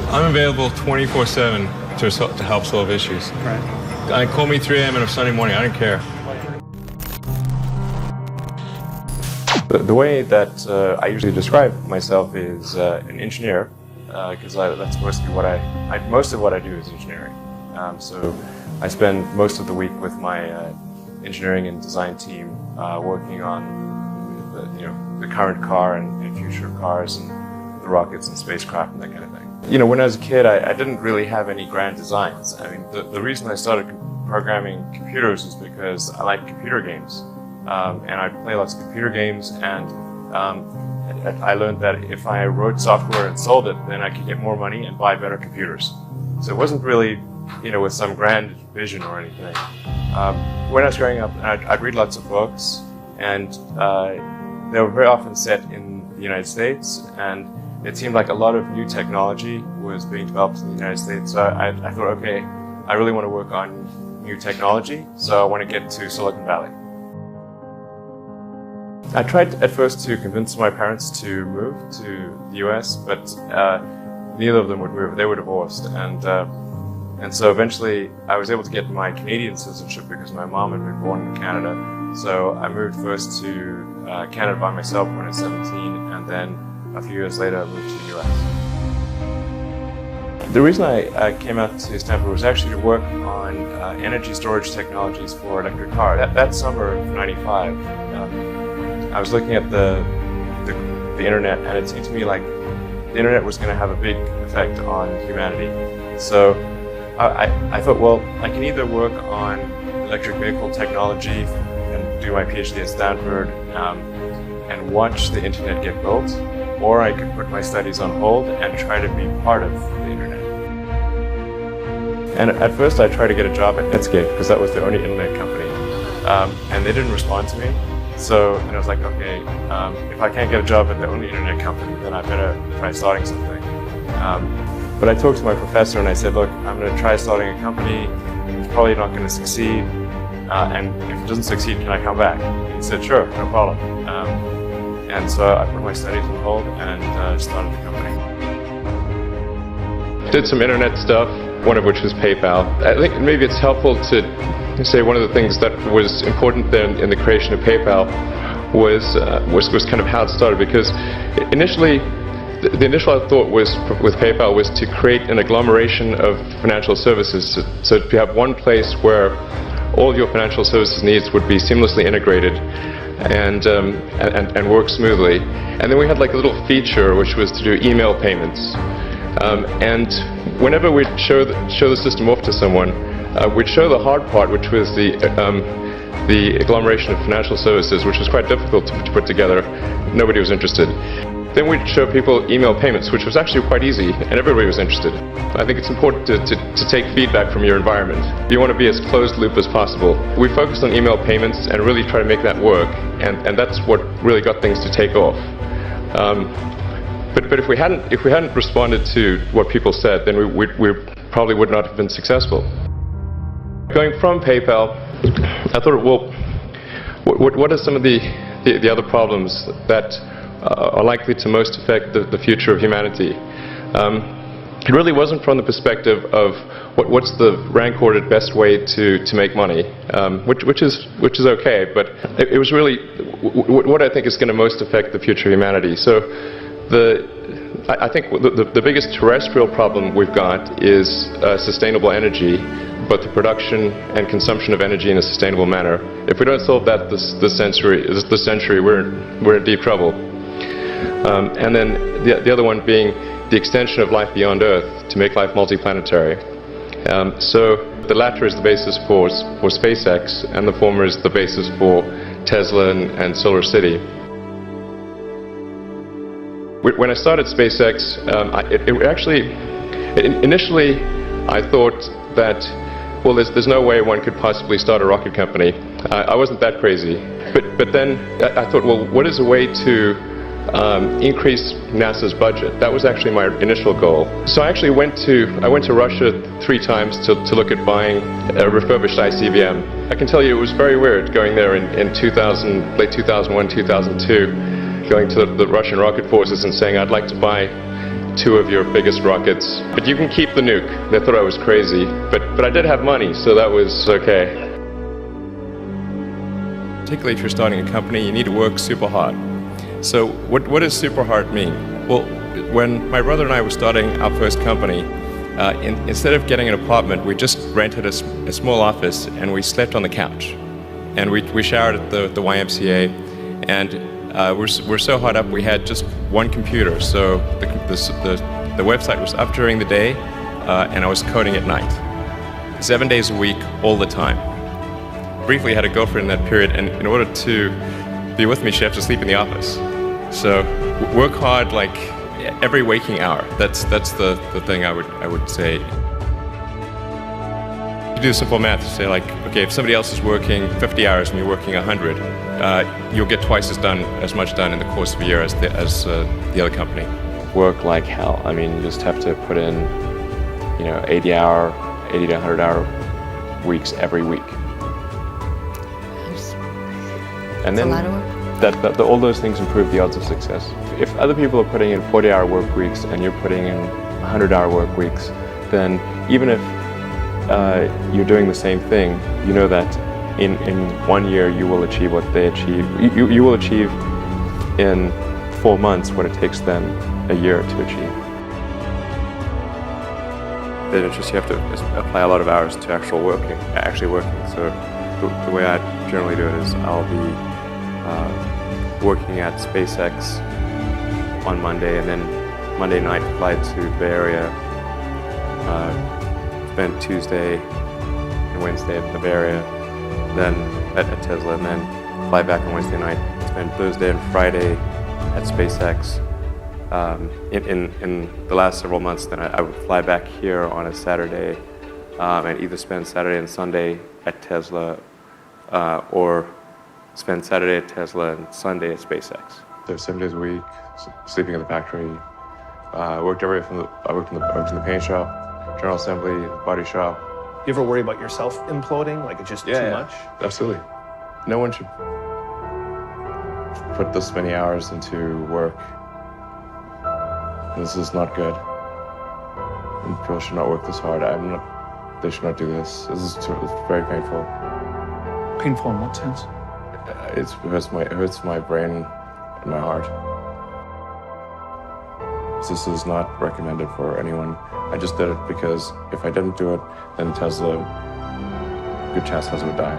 I'm available 24/7 to help solve issues. Right. Call me 3 a.m. on a Sunday morning. I don't care. The way that I usually describe myself is an engineer, because that's mostly most of what I do is engineering. So I spend most of the week with my engineering and design team working on the current car and future cars and the rockets and spacecraft and that kind of thing. When I was a kid, I didn't really have any grand designs. I mean, the reason I started programming computers is because I like computer games. And I play lots of computer games, and I learned that if I wrote software and sold it, then I could get more money and buy better computers. So it wasn't really, with some grand vision or anything. When I was growing up, I'd read lots of books, and they were very often set in the United States, and it seemed like a lot of new technology was being developed in the United States. So I thought, okay, I really want to work on new technology, so I want to get to Silicon Valley. I tried at first to convince my parents to move to the US, but neither of them would move. They were divorced, and so eventually I was able to get my Canadian citizenship because my mom had been born in Canada. So I moved first to Canada by myself when I was 17, and then a few years later I moved to the US. The reason I came out to Stanford was actually to work on energy storage technologies for electric cars. That summer of '95, I was looking at the internet, and it seemed to me like the internet was going to have a big effect on humanity. So I thought, well, I can either work on electric vehicle technology and do my PhD at Stanford and watch the internet get built, or I could put my studies on hold and try to be part of the internet. And at first I tried to get a job at Netscape because that was the only internet company, and they didn't respond to me. So I was like, okay, if I can't get a job at the only internet company, then I better try starting something. But I talked to my professor and I said, look, I'm going to try starting a company. It's probably not going to succeed. And if it doesn't succeed, can I come back? He said, sure, no problem. And so I put my studies on hold and started the company. Did some internet stuff, one of which was PayPal. I think maybe it's helpful to say one of the things that was important there in the creation of PayPal was kind of how it started, because initially the initial thought was with PayPal was to create an agglomeration of financial services, so to have one place where all your financial services needs would be seamlessly integrated and work smoothly. And then we had like a little feature which was to do email payments, and whenever we'd show the system off to someone, we'd show the hard part, which was the agglomeration of financial services, which was quite difficult to put together. Nobody was interested. Then we'd show people email payments, which was actually quite easy, and everybody was interested. I think it's important to take feedback from your environment. You want to be as closed loop as possible. We focused on email payments and really try to make that work, and that's what really got things to take off. But if we hadn't responded to what people said, then we probably would not have been successful. Going from PayPal, I thought, well, what are some of the other problems that are likely to most affect the future of humanity? It really wasn't from the perspective of what's the rank-ordered best way to make money, which is okay, but it was really what I think is going to most affect the future of humanity. So I think the biggest terrestrial problem we've got is sustainable energy, but the production and consumption of energy in a sustainable manner. If we don't solve that this century, we're in deep trouble. And then the other one being the extension of life beyond Earth to make life multiplanetary. So the latter is the basis for SpaceX, and the former is the basis for Tesla and Solar City. When I started SpaceX, initially I thought that, well, there's no way one could possibly start a rocket company. I wasn't that crazy. But then I thought, well, what is a way to increase NASA's budget? That was actually my initial goal. So I actually went to Russia 3 times to look at buying a refurbished ICBM. I can tell you it was very weird going there in late 2001, 2002, going to the Russian rocket forces and saying, I'd like to buy two of your biggest rockets, but you can keep the nuke. They thought I was crazy, but I did have money, so that was okay. Particularly if you're starting a company, you need to work super hard. So what does super hard mean? Well, when my brother and I were starting our first company, instead of getting an apartment, we just rented a small office and we slept on the couch. And we showered at the YMCA, and we're so hot up we had just one computer. So the website was up during the day, and I was coding at night. 7 days a week, all the time. Briefly had a girlfriend in that period, and in order to be with me, she had to sleep in the office. So work hard like every waking hour. That's the thing I would say. You do simple math. You say like, okay, if somebody else is working 50 hours and you're working 100, you'll get twice as much done in the course of a year as the other company. Work like hell. I mean, you just have to put in, 80 to 100 hour weeks every week. And then all those things improve the odds of success. If other people are putting in 40-hour work weeks and you're putting in 100-hour work weeks, then even if you're doing the same thing, you know that in 1 year you will achieve what they achieve. You will achieve in 4 months what it takes them a year to achieve. Then it's just you have to apply a lot of hours to actually working. So the way I generally do it is I'll be working at SpaceX on Monday, and then Monday night fly to the Bay Area, spend Tuesday and Wednesday at the Bay Area, then at Tesla, and then fly back on Wednesday night, spend Thursday and Friday at SpaceX. In the last several months, then I would fly back here on a Saturday and either spend Saturday and Sunday at Tesla or spend Saturday at Tesla and Sunday at SpaceX. So 7 days a week, sleeping in the factory. I worked in the paint shop, general assembly, body shop. You ever worry about yourself imploding? Like it's just too much? Absolutely. No one should put this many hours into work. This is not good. And people should not work this hard. They should not do this. It's very painful. Painful in what sense? It hurts my brain and my heart. This is not recommended for anyone. I just did it because if I didn't do it, then Tesla, good chance Tesla would die.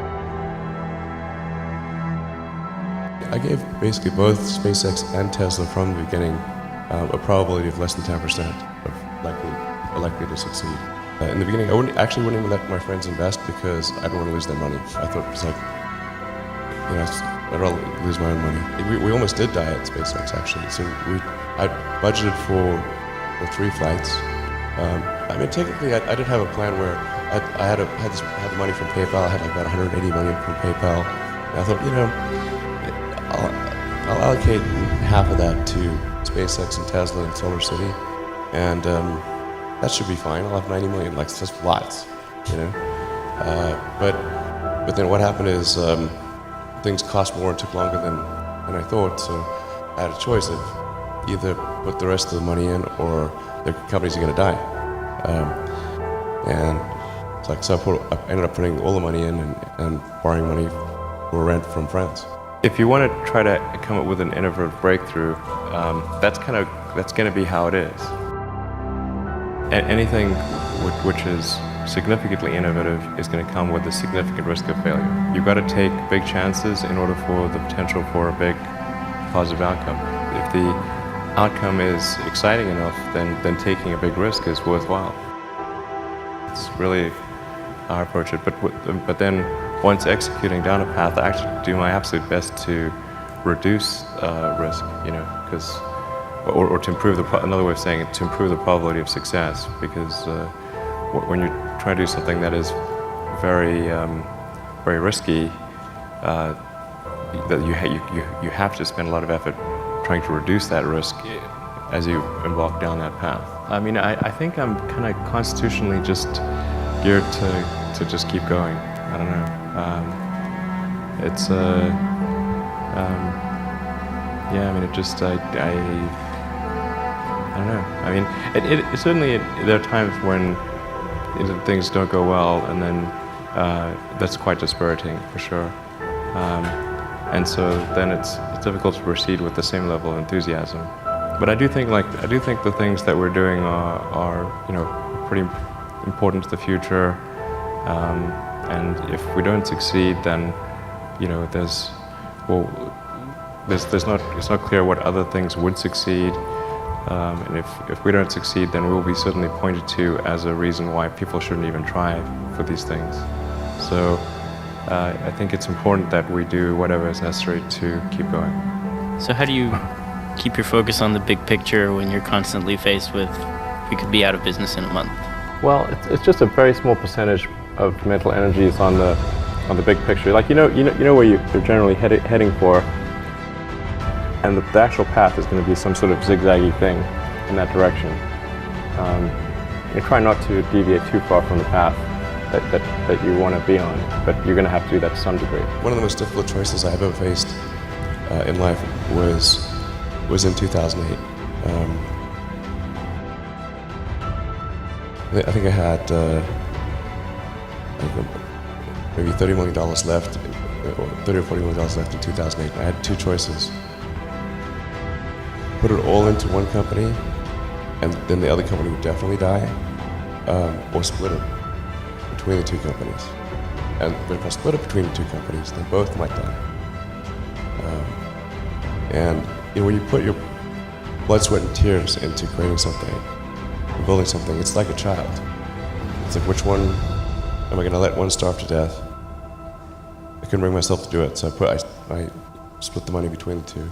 I gave basically both SpaceX and Tesla from the beginning a probability of less than 10% of likely to succeed. In the beginning, I wouldn't even let my friends invest because I didn't want to lose their money. I thought it was like, I'd rather lose my own money. We almost did die at SpaceX actually. So I budgeted for 3 flights. Technically, I did have a plan where I had the money from PayPal. I had like about 180 million from PayPal. And I thought, I'll allocate half of that to SpaceX and Tesla and Solar City, and that should be fine. I'll have 90 million. Like, that's lots, But then what happened is things cost more and took longer than I thought. So I had a choice of either put the rest of the money in or the companies are going to die. And it's like, so I ended up putting all the money in and borrowing money for rent from friends. If you want to try to come up with an innovative breakthrough, that's going to be how it is. Anything which is significantly innovative is going to come with a significant risk of failure. You've got to take big chances in order for the potential for a big positive outcome. If the outcome is exciting enough, then taking a big risk is worthwhile. It's really how I approach it. But then once executing down a path, I actually do my absolute best to reduce risk, or to improve another way of saying it, to improve the probability of success. Because when you try to do something that is very, very risky, that you have to spend a lot of effort trying to reduce that risk as you embark down that path. I mean, I think I'm kind of constitutionally just geared to just keep going. I don't know. don't know. I mean, it certainly there are times when things don't go well, and then that's quite dispiriting for sure. And so then it's difficult to proceed with the same level of enthusiasm. But I do think the things that we're doing are pretty important to the future. And if we don't succeed, then it's not clear what other things would succeed. And if we don't succeed, then we'll be certainly pointed to as a reason why people shouldn't even try for these things. So I think it's important that we do whatever is necessary to keep going. So how do you keep your focus on the big picture when you're constantly faced with, we could be out of business in a month? Well, it's just a very small percentage of mental energy is on the big picture. Like you know where you're generally heading for, and the actual path is going to be some sort of zigzaggy thing in that direction. You try not to deviate too far from the path that you want to be on, but you're going to have to do that to some degree. One of the most difficult choices I have ever faced in life was in 2008. I think I had maybe $30 million left, or $30 or $40 million left in 2008. I had two choices. Put it all into one company, and then the other company would definitely die, or split it between the two companies. But if I split it between the two companies, then both might die. And when you put your blood, sweat, and tears into creating something, building something, it's like a child. It's like, which one am I going to let one starve to death? I couldn't bring myself to do it, so I split the money between the two.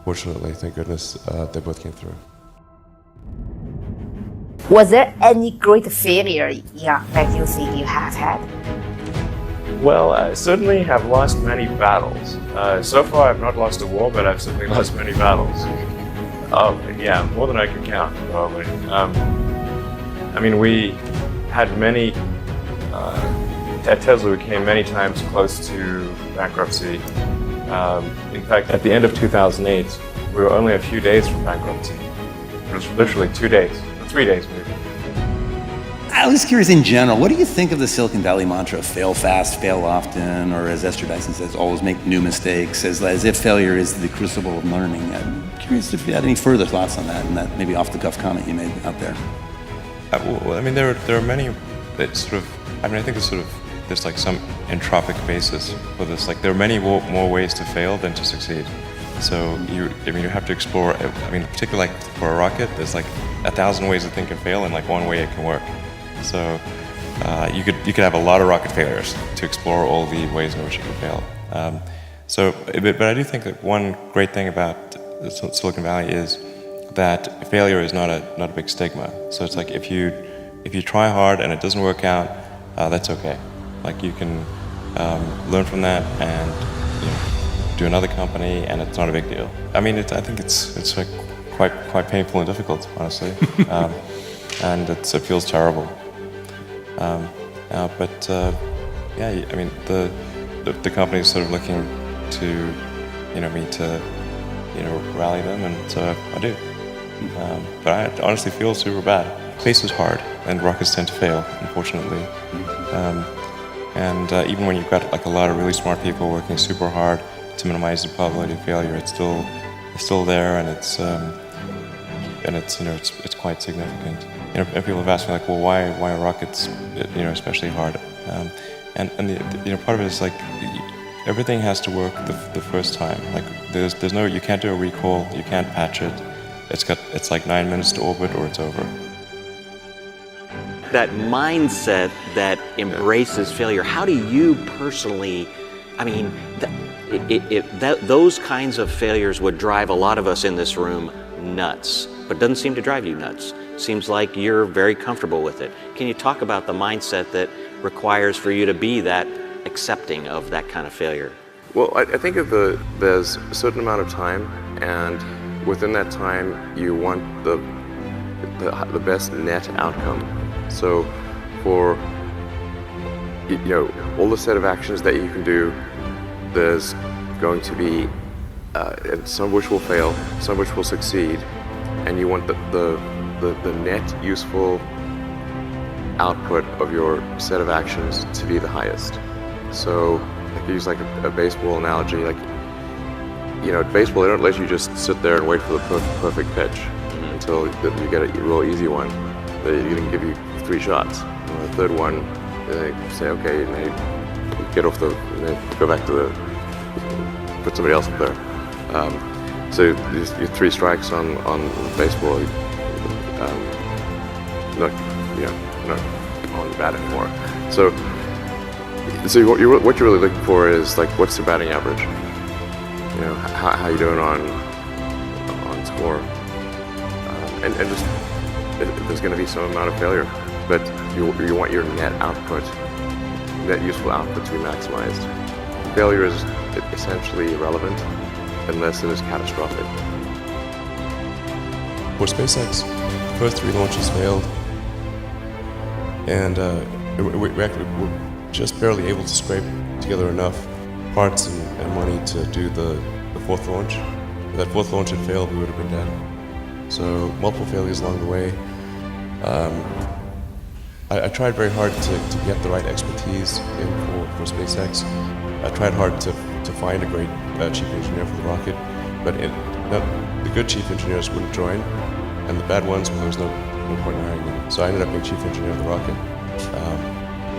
Fortunately, thank goodness, they both came through. Was there any great failure that you think you have had? Well, I certainly have lost many battles. So far, I've not lost a war, but I've certainly lost many battles. Oh, yeah, more than I can count, probably. I mean, we had many, at Tesla, we came many times close to bankruptcy. In fact, at the end of 2008, we were only a few days from bankruptcy. It was literally 2 days, or 3 days maybe. I was curious in general, what do you think of the Silicon Valley mantra of fail fast, fail often, or as Esther Dyson says, always make new mistakes, as if failure is the crucible of learning? I'm curious if you had any further thoughts on that, and that maybe off-the-cuff comment you made out there. Well, I mean, there are many that sort of, I think there's sort of, there's like some entropic basis for this. Like there are many more ways to fail than to succeed. So you have to explore, particularly like for a rocket, there's like 1,000 ways to think and fail, and like one way it can work. So you could have a lot of rocket failures to explore all the ways in which you can fail. But I do think that one great thing about Silicon Valley is that failure is not a big stigma. So it's like if you try hard and it doesn't work out, that's okay. Like you can learn from that and do another company, and it's not a big deal. I mean, I think it's like quite painful and difficult, honestly, and it feels terrible. The company is sort of looking to me to rally them, and so I do. But I honestly feel super bad. Space is hard, and rockets tend to fail, unfortunately. Even when you've got like a lot of really smart people working super hard to minimize the probability of failure, it's still there, and it's quite significant. And people have asked me like, well, why are rockets especially hard? And part of it is like everything has to work the first time. Like there's no, you can't do a recall, you can't patch it. It's like 9 minutes to orbit or it's over. That mindset that embraces failure, how do you personally, those kinds of failures would drive a lot of us in this room nuts, but doesn't seem to drive you nuts. Seems like you're very comfortable with it. Can you talk about the mindset that requires for you to be that accepting of that kind of failure? Well, I think there's a certain amount of time, and within that time, you want the best net outcome. So for all the set of actions that you can do, there's going to be some which will fail, some which will succeed, and and you want the net useful output of your set of actions to be the highest. So if you use like a baseball analogy, like, you know, baseball, they don't let you just sit there and wait for the perfect pitch until you get a real easy one. They're going to give you 3 shots. And the third one, they say, okay, and they get off and they go back to put somebody else up there. So your 3 strikes on baseball, not on the bat anymore. So what you're really looking for is like, what's the batting average? You know, how you doing on score, and just there's going to be some amount of failure, but you want your net useful output to be maximized. Failure is essentially irrelevant unless it is catastrophic. For SpaceX, the first 3 launches failed, and we're just barely able to scrape together enough parts and money to do the 4th launch. If that 4th launch had failed, we would have been dead. So multiple failures along the way. I tried very hard to get the right expertise in for SpaceX. I tried hard to find a great chief engineer for the rocket, but the good chief engineers wouldn't join, and the bad ones, well, there was no point in hiring them. So I ended up being chief engineer of the rocket.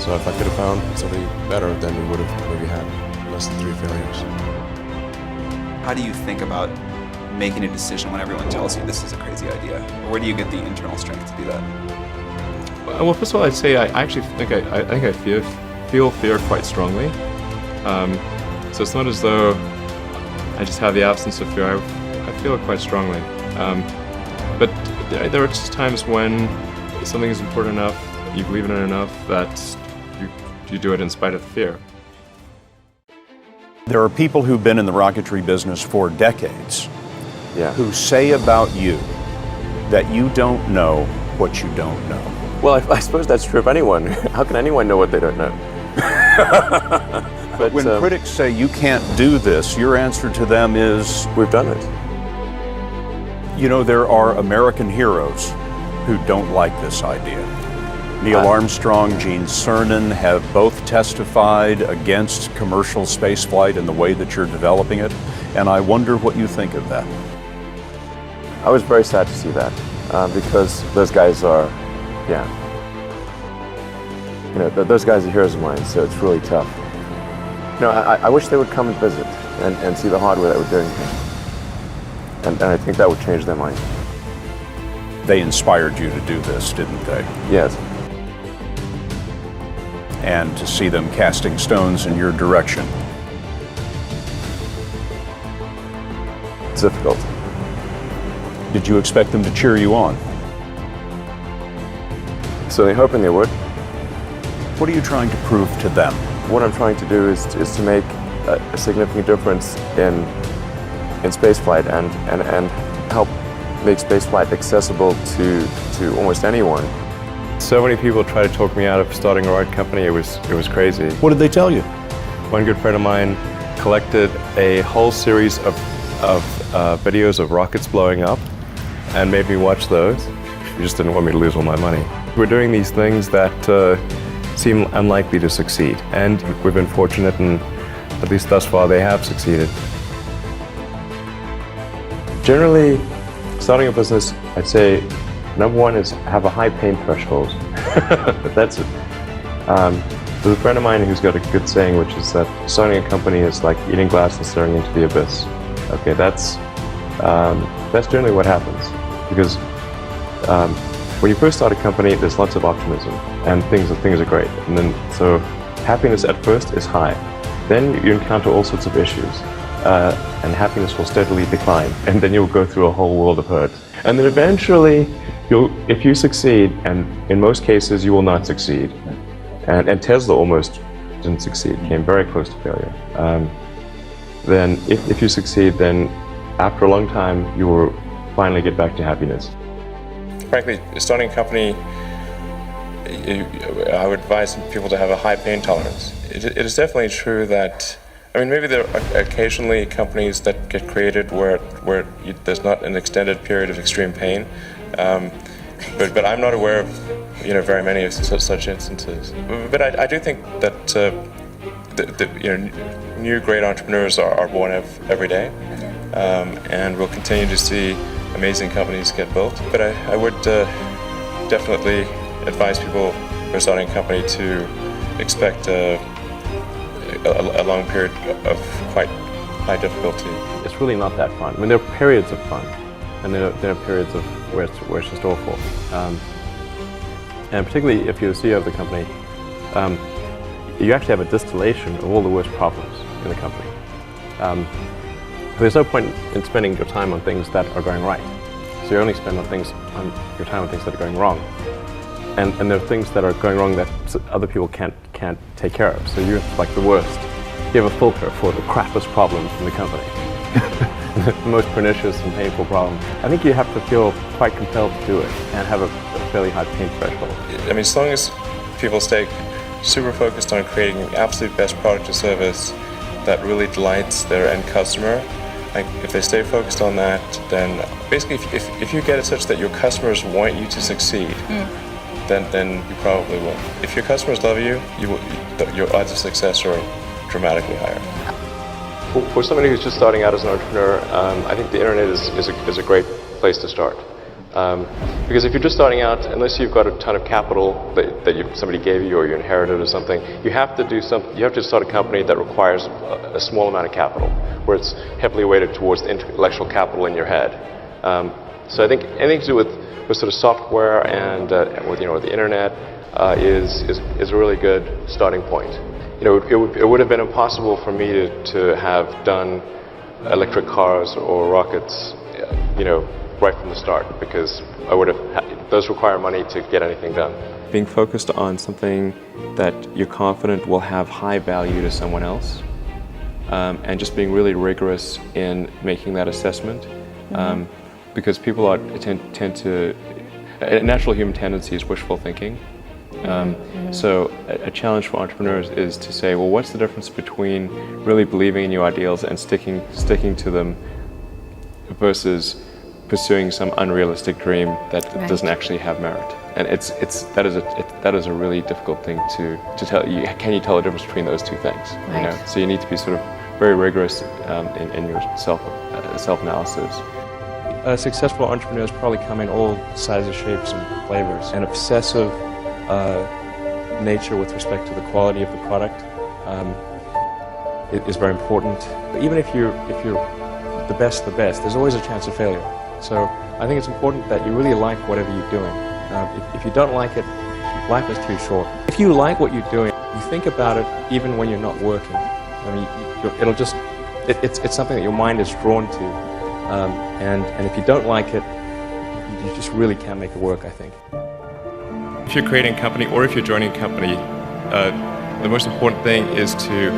So if I could have found somebody better, then we would have maybe had less than 3 failures. How do you think about making a decision when everyone tells you this is a crazy idea? Or where do you get the internal strength to do that? Well, first of all, I'd say I actually think I feel fear quite strongly. So it's not as though I just have the absence of fear. I feel it quite strongly. But there are just times when something is important enough, you believe in it enough, that you do it in spite of the fear. There are people who've been in the rocketry business for decades who say about you that you don't know what you don't know. Well, I suppose that's true of anyone. How can anyone know what they don't know? But when critics say you can't do this, your answer to them is, we've done it. You know, there are American heroes who don't like this idea. Neil Armstrong, Gene Cernan have both testified against commercial spaceflight and the way that you're developing it, and I wonder what you think of that. I was very sad to see that, because those guys are, those guys are heroes of mine, so it's really tough. I wish they would come and visit and see the hardware that we're doing here. And I think that would change their mind. They inspired you to do this, didn't they? Yes. And to see them casting stones in your direction. It's difficult. Did you expect them to cheer you on? So they're hoping they would. What are you trying to prove to them? What I'm trying to do is to make a significant difference in spaceflight and help make spaceflight accessible to almost anyone. So many people try to talk me out of starting a rocket company. It was crazy. What did they tell you? One good friend of mine collected a whole series of videos of rockets blowing up and made me watch those. He just didn't want me to lose all my money. We're doing these things that seem unlikely to succeed, and we've been fortunate, and at least thus far they have succeeded. Generally, starting a business, I'd say number one is have a high pain threshold. That's it. There's a friend of mine who's got a good saying, which is that starting a company is like eating glass and staring into the abyss. Okay, that's generally what happens, because when you first start a company, there's lots of optimism and things are great, and then so happiness at first is high. Then you encounter all sorts of issues, and happiness will steadily decline, and then you'll go through a whole world of hurt. And then eventually, if you succeed, and in most cases you will not succeed, and Tesla almost didn't succeed, came very close to failure. Then if you succeed, then after a long time, you will finally get back to happiness. Frankly, starting a company, I would advise people to have a high pain tolerance. It is definitely true that I mean, maybe there are occasionally companies that get created where there's not an extended period of extreme pain, but I'm not aware of very many of such instances. But I do think that new great entrepreneurs are born every day, and we'll continue to see amazing companies get built. But I would definitely advise people who are starting a company to expect a long period of quite high difficulty. It's really not that fun. I mean, there are periods of fun, and there are periods of where it's just awful. And particularly if you're the CEO of the company, you actually have a distillation of all the worst problems in the company. There's no point in spending your time on things that are going right. So you only spend your time on things that are going wrong. And there are things that are going wrong that other people can't take care of. So you're like the worst. You have a filter for the crappiest problems in the company. The most pernicious and painful problem. I think you have to feel quite compelled to do it and have a fairly high pain threshold. I mean, as long as people stay super focused on creating the absolute best product or service that really delights their end customer, like if they stay focused on that, then basically if you get it such that your customers want you to succeed, then you probably will. If your customers love you, your odds of success are dramatically higher. For somebody who's just starting out as an entrepreneur, I think the internet is a great place to start. Because if you're just starting out, unless you've got a ton of capital that somebody gave you or you inherited or something, you have to start a company that requires a small amount of capital, where it's heavily weighted towards the intellectual capital in your head. So I think anything to do with sort of software and with the internet is a really good starting point. It would have been impossible for me to have done electric cars or rockets, right from the start, because those require money to get anything done. Being focused on something that you're confident will have high value to someone else, and just being really rigorous in making that assessment, because people tend to, a natural human tendency is wishful thinking. So a challenge for entrepreneurs is to say, well, what's the difference between really believing in your ideals and sticking to them versus pursuing some unrealistic dream that doesn't actually have merit? And that is a really difficult thing to tell you. Can you tell the difference between those two things? Right. So you need to be sort of very rigorous in your self-analysis. Successful entrepreneurs probably come in all sizes, shapes, and flavors. An obsessive nature with respect to the quality of the product is very important. But even if you're the best, there's always a chance of failure. So I think it's important that you really like whatever you're doing. If you don't like it, life is too short. If you like what you're doing, you think about it even when you're not working. I mean, it's something that your mind is drawn to. And if you don't like it, you just really can't make it work, I think. If you're creating a company or if you're joining a company, the most important thing is to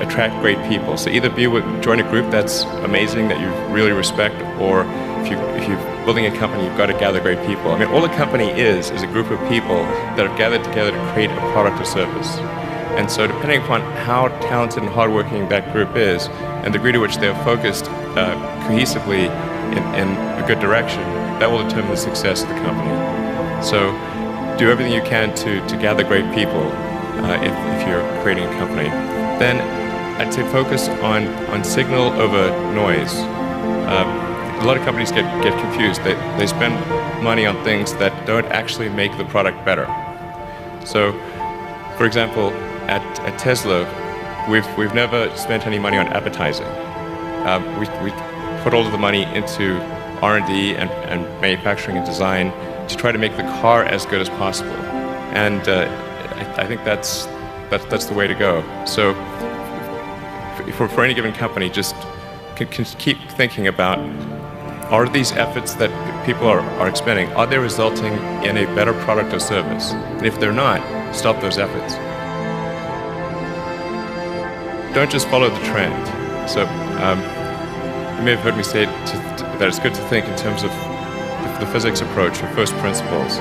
attract great people. So either join a group that's amazing, that you really respect, or if you're building a company, you've got to gather great people. I mean, all a company is a group of people that have gathered together to create a product or service. And so depending upon how talented and hardworking that group is, and the degree to which they're focused cohesively in a good direction, that will determine the success of the company. So do everything you can to gather great people if you're creating a company. Then I'd say focus on signal over noise. A lot of companies get confused. They spend money on things that don't actually make the product better. So, for example, at Tesla, we've never spent any money on advertising. We put all of the money into R&D and manufacturing and design to try to make the car as good as possible. And I think that's the way to go. So for any given company, just keep thinking about, are these efforts that people are expending, are they resulting in a better product or service? And if they're not, stop those efforts. Don't just follow the trend. So you may have heard me say that it's good to think in terms of the physics approach or first principles,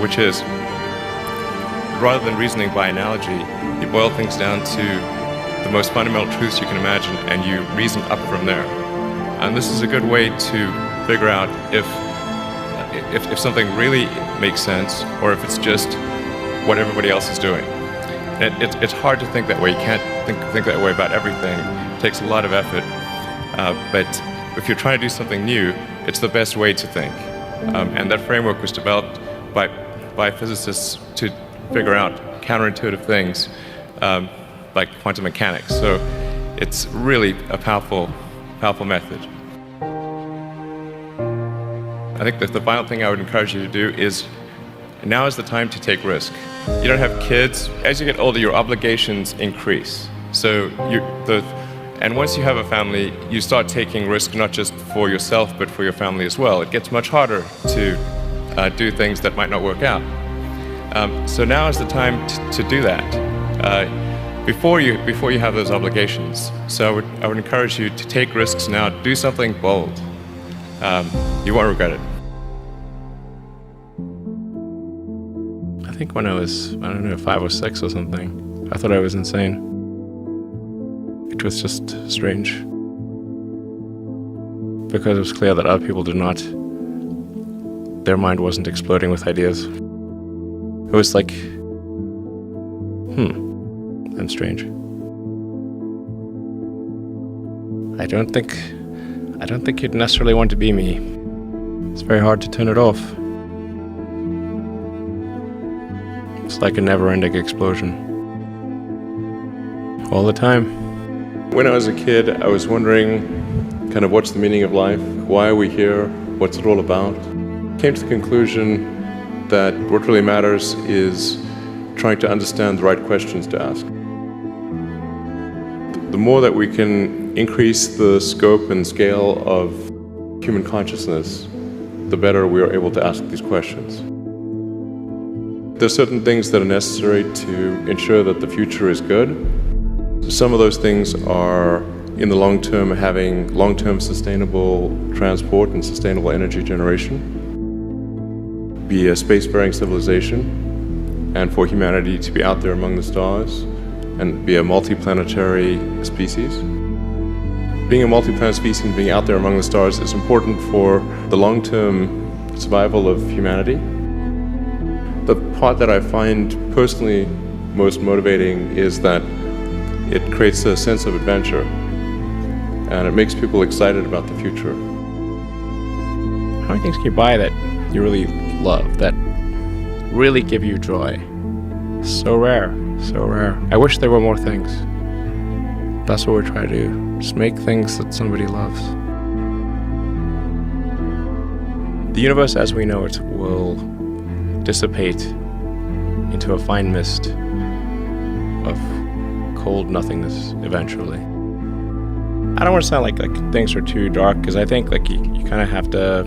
which is rather than reasoning by analogy, you boil things down to the most fundamental truths you can imagine, and you reason up from there. And this is a good way to figure out if something really makes sense, or if it's just what everybody else is doing. It's hard to think that way. You can't think that way about everything. It takes a lot of effort. But if you're trying to do something new, it's the best way to think. And that framework was developed by physicists to figure out counterintuitive things like quantum mechanics. So it's really a powerful method. I think that the final thing I would encourage you to do is, now is the time to take risk. You don't have kids. As you get older, your obligations increase. So and once you have a family, you start taking risk not just for yourself, but for your family as well. It gets much harder to do things that might not work out. So now is the time to do that before you have those obligations. So I would encourage you to take risks now. Do something bold. You won't regret it. I think when I was, 5 or 6 or something, I thought I was insane. It was just strange. Because it was clear that other people did not, their mind wasn't exploding with ideas. It was like, I'm strange. I don't think you'd necessarily want to be me. It's very hard to turn it off. It's like a never-ending explosion. All the time. When I was a kid, I was wondering kind of what's the meaning of life? Why are we here? What's it all about? Came to the conclusion that what really matters is trying to understand the right questions to ask. The more that we can increase the scope and scale of human consciousness, the better we are able to ask these questions. There are certain things that are necessary to ensure that the future is good. Some of those things are, in the long term, having long-term sustainable transport and sustainable energy generation, be a spacefaring civilization, and for humanity to be out there among the stars and be a multi-planetary species. Being a multi-planet species and being out there among the stars is important for the long-term survival of humanity. The part that I find personally most motivating is that it creates a sense of adventure, and it makes people excited about the future. How many things can you buy that you really love, that really give you joy? So rare, so rare. I wish there were more things. That's what we're trying to do. Just make things that somebody loves. The universe as we know it will dissipate into a fine mist of cold nothingness eventually. I don't want to sound like things are too dark, because I think you kind of have to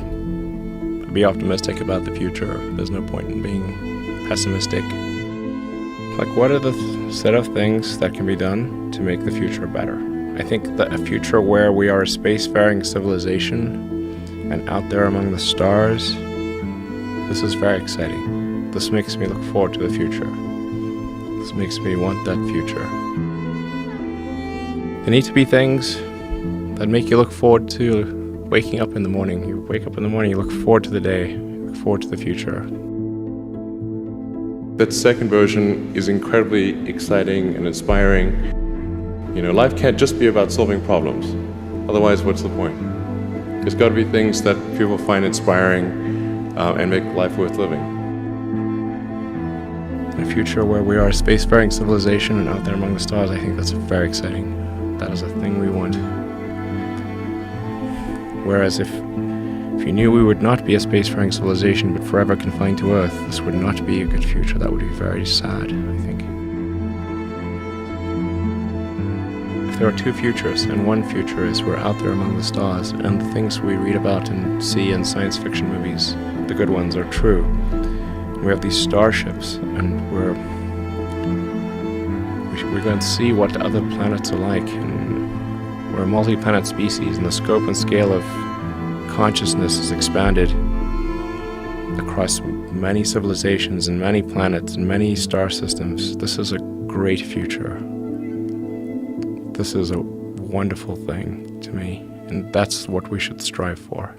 be optimistic about the future. There's no point in being pessimistic. What are the set of things that can be done to make the future better? I think that a future where we are a spacefaring civilization and out there among the stars, this is very exciting. This makes me look forward to the future. This makes me want that future. There need to be things that make you look forward to waking up in the morning. You wake up in the morning, you look forward to the day, you look forward to the future. That second version is incredibly exciting and inspiring. Life can't just be about solving problems. Otherwise, what's the point? There's got to be things that people find inspiring and make life worth living. A future where we are a spacefaring civilization and out there among the stars, I think that's very exciting. That is a thing we want. Whereas if you knew we would not be a spacefaring civilization but forever confined to Earth, this would not be a good future. That would be very sad, I think. If there are two futures, and one future is we're out there among the stars, and the things we read about and see in science fiction movies, the good ones, are true. And we have these starships, and we're going to see what other planets are like, and we're a multi-planet species, and the scope and scale of consciousness is expanded across many civilizations and many planets and many star systems. This is a great future. This is a wonderful thing to me, and that's what we should strive for.